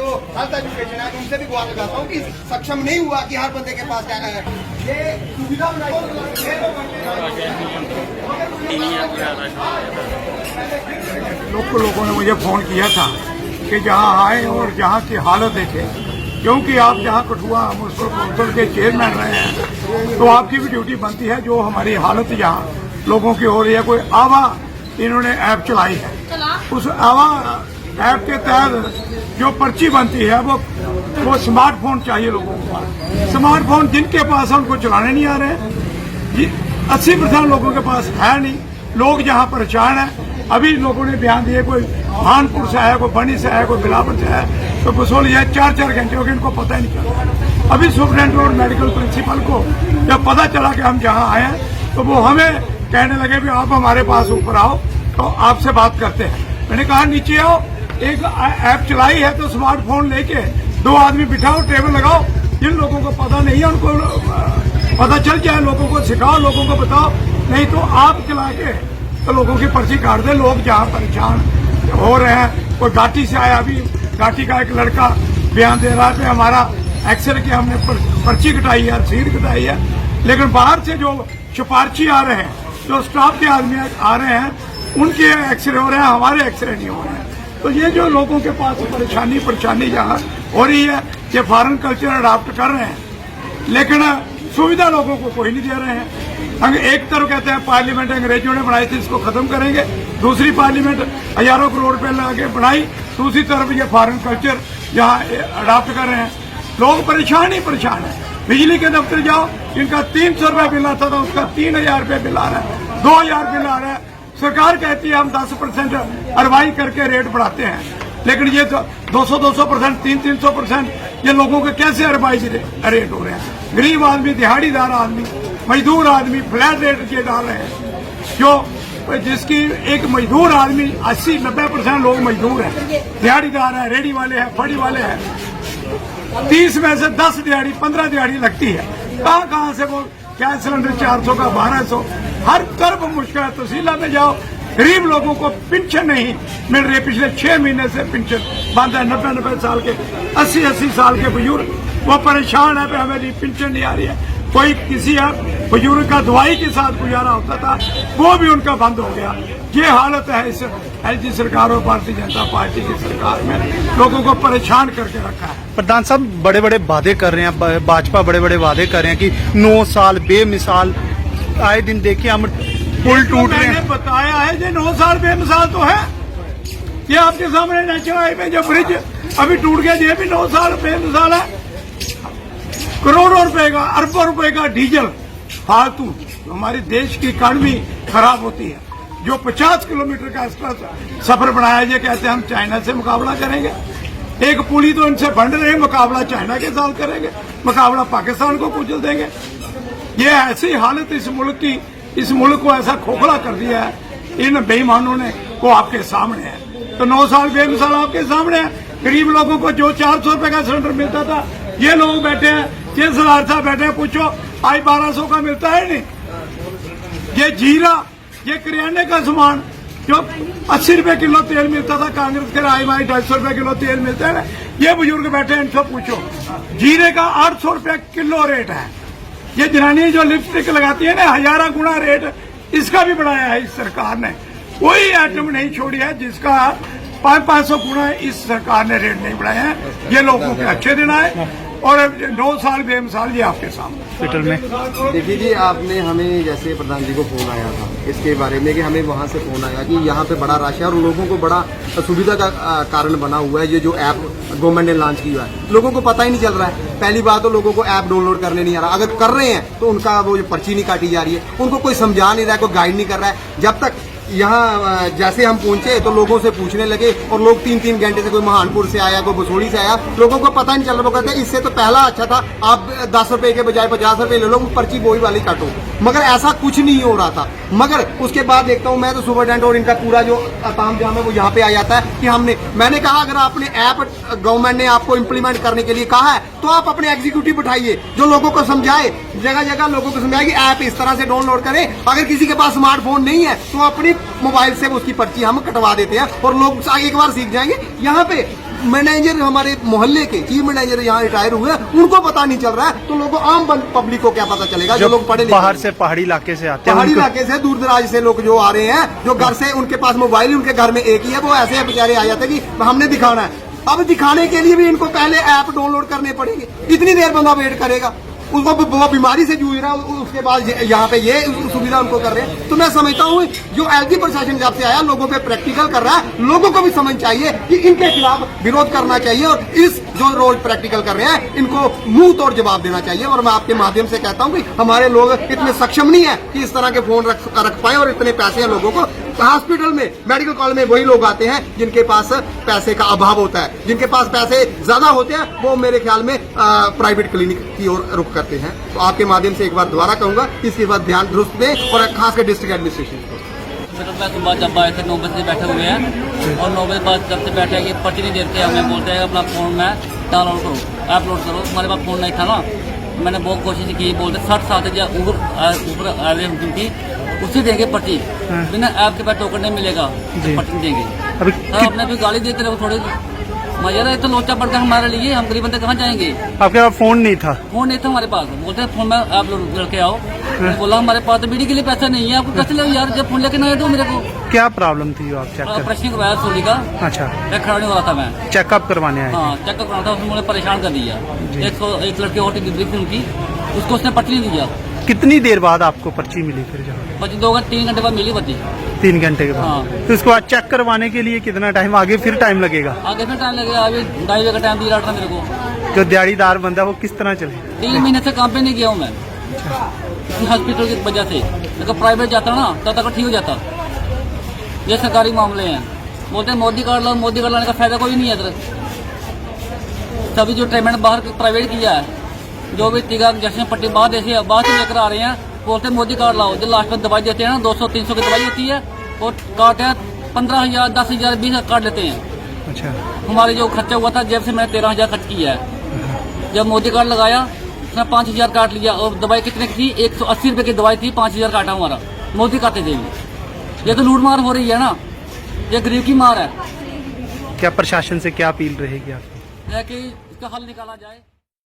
जो health education है उनसे भी गुहार लगाता हूँ कि सक्षम नहीं हुआ कि हर बंदे के पास क्या है ये सुविधा लोगों ने मुझे फोन किया था कि जहां आए और जहां की हालत देखें, क्योंकि आप जहां कठुआ म्युनिसिपल काउंसिल के चेयरमैन रहे हैं तो आपकी भी ड्यूटी बनती है। जो हमारी हालत यहाँ लोगों की हो रही है, कोई आवा इन्होंने ऐप चलाई है, उस आवा ऐप के तहत जो पर्ची बनती है वो स्मार्टफोन चाहिए लोगों को। स्मार्टफोन जिनके पास है उनको चलाने नहीं आ रहे हैं। 80% लोगों के पास है नहीं। लोग जहाँ परेशान है। अभी लोगों ने बयान दिए, कोई भानपुर से है, कोई बनी से है, कोई बिलावर से है, तो बसोली है 4-4 घंटे हो गए, इनको पता ही नहीं चला। अभी सुप्रिटेंडेंट और मेडिकल प्रिंसिपल को जब पता चला कि हम जहाँ आए हैं तो वो हमें कहने लगे भी आप हमारे पास ऊपर आओ तो आपसे बात करते हैं। मैंने कहा नीचे आओ, एक ऐप चलाई है तो स्मार्टफोन लेके 2 आदमी बिठाओ, टेबल लगाओ, जिन लोगों को पता नहीं है उनको पता चल जाए, लोगों को सिखाओ, लोगों को बताओ। नहीं तो आप चला के तो लोगों की पर्ची काट दे। लोग जहाँ परेशान हो रहे हैं, कोई घाटी से आया, अभी घाटी का एक लड़का बयान दे रहा है कि हमारा एक्सरे की हमने पर्ची कटाई है, रसीद कटाई है, लेकिन बाहर से जो सिफारशी आ रहे हैं, जो स्टाफ के आदमी आ रहे हैं, उनके एक्सरे हो रहे हैं, हमारे एक्सरे नहीं हो रहे हैं। तो ये जो लोगों के पास परेशानी जहाँ हो रही है, ये फॉरेन कल्चर अडॉप्ट कर रहे हैं, लेकिन सुविधा लोगों को कोई नहीं दे रहे हैं। एक तरफ कहते हैं पार्लियामेंट अंग्रेजों ने बनाई थी, इसको खत्म करेंगे, दूसरी पार्लियामेंट हजारों करोड़ रुपए लगा बनाई, दूसरी तरफ ये फॉरेन कल्चर यहाँ अडॉप्ट कर रहे हैं। लोग परेशान ही परेशान है। बिजली के दफ्तर जाओ, इनका 300 रुपये बिल आता था, उसका 3000 रुपये बिल आ रहा है, 2000 बिल आ रहा है। सरकार कहती है हम 10% अरवाई करके रेट बढ़ाते हैं, लेकिन ये 200-200%, 300-300% ये लोगों के कैसे अरवाई रेट हो रहे हैं। गरीब आदमी, दिहाड़ीदार आदमी, मजदूर आदमी फ्लैट रेट ये डाल रहे हैं, जो जिसकी एक मजदूर आदमी 80-90% लोग मजदूर हैं, दिहाड़ीदार है, रेडी वाले हैं, फड़ी वाले हैं। 30 में से 10 दिहाड़ी 15 दिहाड़ी लगती है। कहाँ से वो गैस सिलेंडर 400 का 1200, हर तरफ मुश्किल है। तहसीला में जाओ, गरीब लोगों को पेंशन नहीं मिल रही। पिछले 6 महीने से पेंशन बंद है। 90-90 साल के, 80-80 साल के बुजुर्ग वो परेशान है कि हमें पेंशन नहीं आ रही है। कोई किसी बुजुर्ग का दवाई के साथ गुजारा होता था, वो भी उनका बंद हो गया। ये हालत है इस एलजी सरकार और भारतीय जनता पार्टी की सरकार में, लोगों को परेशान करके रखा है। प्रधान साहब बड़े बड़े वादे कर रहे हैं, भाजपा बड़े बड़े वादे कर रहे हैं कि 9 साल बेमिसाल, आए दिन देखिए हम पुल टूट रहे हैं। बताया है ये 9 साल बेमिसाल तो है। ये आपके सामने नेशनल हाईवे जो ब्रिज अभी टूट गया, ये भी 9 साल बेमिसाल है। करोड़ों रुपए का, अरबों रुपए का डीजल फालतू, हमारे देश की इकॉनमी खराब होती है। जो 50 किलोमीटर का एक्सप्रेस सफर बनाया, ये कहते हैं हम चाइना से मुकाबला करेंगे। एक पुली तो इनसे बन रहे हैं, मुकाबला चाइना के साथ करेंगे, मुकाबला पाकिस्तान को कुचल देंगे। ये ऐसी हालत इस मुल्क की, इस मुल्क को ऐसा खोखला कर दिया है इन बेईमानों ने, वो आपके सामने है। तो 9 साल बेमिसाल आपके सामने है। गरीब लोगों को जो 400 रुपए का सिलेंडर मिलता था, ये लोग बैठे हैं, ये सरदार साहब बैठे हैं, पूछो आज 1200 का मिलता है नहीं। ये जीरा, ये किराने का सामान जो 80 रुपए किलो तेल मिलता था, कांग्रेस के राय माई 250 रुपए किलो तेल मिलता है ना। ये बुजुर्ग बैठे हैं, इनसे पूछो, जीरे का 800 रुपए किलो रेट है। ये जनानी जो लिपस्टिक लगाती है ना, 1000 गुना रेट इसका भी बढ़ाया है इस सरकार ने। कोई आइटम नहीं छोड़ी है जिसका 500 गुना इस सरकार ने रेट नहीं बढ़ाया है। ये लोगों के अच्छे दिन आए और 9 साल बेमिसाल ये आपके सामने हॉस्पिटल में। देखिए जी, आपने हमें जैसे प्रधान जी को फोन आया था इसके बारे में कि हमें वहाँ से फोन आया कि यहाँ पे बड़ा रश है और लोगों को बड़ा सुविधा का कारण बना हुआ है। ये जो ऐप गवर्नमेंट ने लॉन्च किया है, लोगों को पता ही नहीं चल रहा है। पहली बात तो लोगों को ऐप डाउनलोड करने नहीं आ रहा, अगर कर रहे हैं तो उनका वो जो पर्ची नहीं काटी जा रही है, उनको कोई समझा नहीं रहा है, कोई गाइड नहीं कर रहा है। जब तक यहाँ जैसे हम पहुंचे तो लोगों से पूछने लगे और लोग 3-3 घंटे से, कोई महानपुर से आया, कोई बसोड़ी से आया, लोगों को पता नहीं चल रहा। वो कहते हैं इससे तो पहला अच्छा था, आप 10 रुपए के बजाय 50 रुपए ले लो, पर्ची वही वाली काटो। मगर ऐसा कुछ नहीं हो रहा था। मगर उसके बाद देखता हूँ मैं तो सुपरिटेंडेंट और इनका पूरा जो ताम जाम है वो यहाँ पे आ जाता है कि मैंने कहा अगर आपने ऐप गवर्नमेंट ने आपको इम्प्लीमेंट करने के लिए कहा है तो आप अपने एग्जीक्यूटिव बिठाइए जो लोगों को समझाए, जगह जगह लोगों को समझाए कि ऐप इस तरह से डाउनलोड करें। अगर किसी के पास स्मार्टफोन नहीं है तो अपनी मोबाइल से उसकी पर्ची हम कटवा देते हैं और लोग एक बार सीख जाएंगे। यहाँ पे मैनेजर हमारे मोहल्ले के चीफ मैनेजर यहाँ रिटायर हुए हैं, उनको पता नहीं चल रहा है, तो लोगों आम पब्लिक को क्या पता चलेगा? जो लोग पढ़े लिखे बाहर से पहाड़ी इलाके से आते हैं, पहाड़ी उनको- इलाके से दूर दराज से लोग जो आ रहे हैं, जो घर से उनके पास मोबाइल उनके घर में एक ही है, वो ऐसे बेचारे आ जाते हैं कि हमने दिखाना है। अब दिखाने के लिए भी इनको पहले ऐप डाउनलोड करने पड़ेंगे। इतनी देर बंदा वेट करेगा, उसको वो बीमारी से जूझ रहा है, उसके बाद यहाँ पे ये सुविधा उनको कर रहे हैं। तो मैं समझता हूँ जो एलजी प्रशासन जब से आया लोगों पे प्रैक्टिकल कर रहा है, लोगों को भी समझ चाहिए कि इनके खिलाफ विरोध करना चाहिए और इस जो रोज प्रैक्टिकल कर रहे हैं इनको मुंह तोड़ जवाब देना चाहिए। और मैं आपके माध्यम से कहता हूँ कि हमारे लोग इतने सक्षम नहीं है कि इस तरह के फोन रख पाए, और इतने पैसे हैं लोगों को। हॉस्पिटल में मेडिकल कॉलेज में वही लोग आते हैं जिनके पास पैसे का अभाव होता है, जिनके पास पैसे ज्यादा होते हैं वो मेरे ख्याल में प्राइवेट क्लिनिक की ओर रुख करते हैं। तो आपके माध्यम से एक बार दोबारा कहूंगा इसके बाद ध्यान दुरुस्त दें, और खासकर डिस्ट्रिक्ट एडमिनिस्ट्रेशन को। मैं सुबह जब आए थे 9 बजे से बैठे हुए हैं, और 9 बजे बाद जब से बैठे कि पर्ची नहीं देते, हमें बोलते हैं अपना फोन में डाउनलोड करो, अपलोड करो। हमारे पास फोन नहीं था ना, मैंने बहुत कोशिश की, बोलते 60 साल या ऊपर आ रहे हैं उनकी, उसी देंगे पर्ची, बिना ऐप के बाद टोकन नहीं मिलेगा, पर्ची नहीं देंगे। अभी अपने भी गाली देते रहो थोड़े, मजा रहा है तो लोचा पड़ता है हमारे लिए, हम गरीब बंदे कहाँ जाएंगे? आपके पास फोन नहीं था? फोन नहीं था हमारे पास, बोलते हैं फोन में आप लोग करके आओ। बोला हमारे पास तो बीड़ी के लिए पैसा नहीं है, आपको कैसे लगे यार, जब फोन लेके ना आए तो मेरे को क्या प्रॉब्लम थी आप चेक कर? ऑपरेशन करवाया सोली का, अच्छा, मैं खड़ा नहीं हो रहा था, मैं चेकअप करवाने आए? हाँ चेकअप कराना था, उसने मुझे परेशान कर दिया। एक लड़की और थी उनकी, उसको उसने पर्ची नहीं दिया। कितनी देर बाद आपको पर्ची मिली फिर? जहाँ बच्ची 3 घंटे बाद मिली पर्ची। 3 घंटे के बाद? हाँ। तो उसके बाद चेक करवाने के लिए कितना टाइम आगे फिर टाइम लगेगा? आगे फिर टाइम लगेगा, अभी 2.5 बजे का टाइम दिया था मेरे को। जो दिहाड़ीदार बंदा वो किस तरह चले? 3 महीने से काम पे नहीं गया हूँ मैं, हॉस्पिटल की वजह से। अगर प्राइवेट जाता ना तब तक ठीक हो जाता। ये सरकारी मामले हैं, बोलते हैं मोदी कार्ड लो, मोदी कार्ड लाने का फायदा कोई नहीं है इधर। सभी जो ट्रीटमेंट बाहर प्राइवेट किया है, जो भी टीका इंजेक्शन पट्टी बाहर से लेकर आ रहे हैं, बोलते हैं मोदी कार्ड लाओ। जो लास्ट में दवाई देते हैं ना, 200-300 की दवाई होती है, वो कार्ड है 15,000, 10,000, 20,000 कार्ड लेते हैं। अच्छा, हमारे जो खर्चा हुआ था जेब से मैंने 13,000 खर्च किया है। जब मोदी कार्ड लगाया उसने 5,000 काट लिया, और दवाई कितने की थी? 180 रुपए की दवाई थी, 5,000 काटा हमारा मोदी खाते थे। ये तो लूट मार हो रही है ना, ये गरीब की मार है। क्या प्रशासन से क्या अपील रहेगी आपकी? है कि इसका हल निकाला जाए।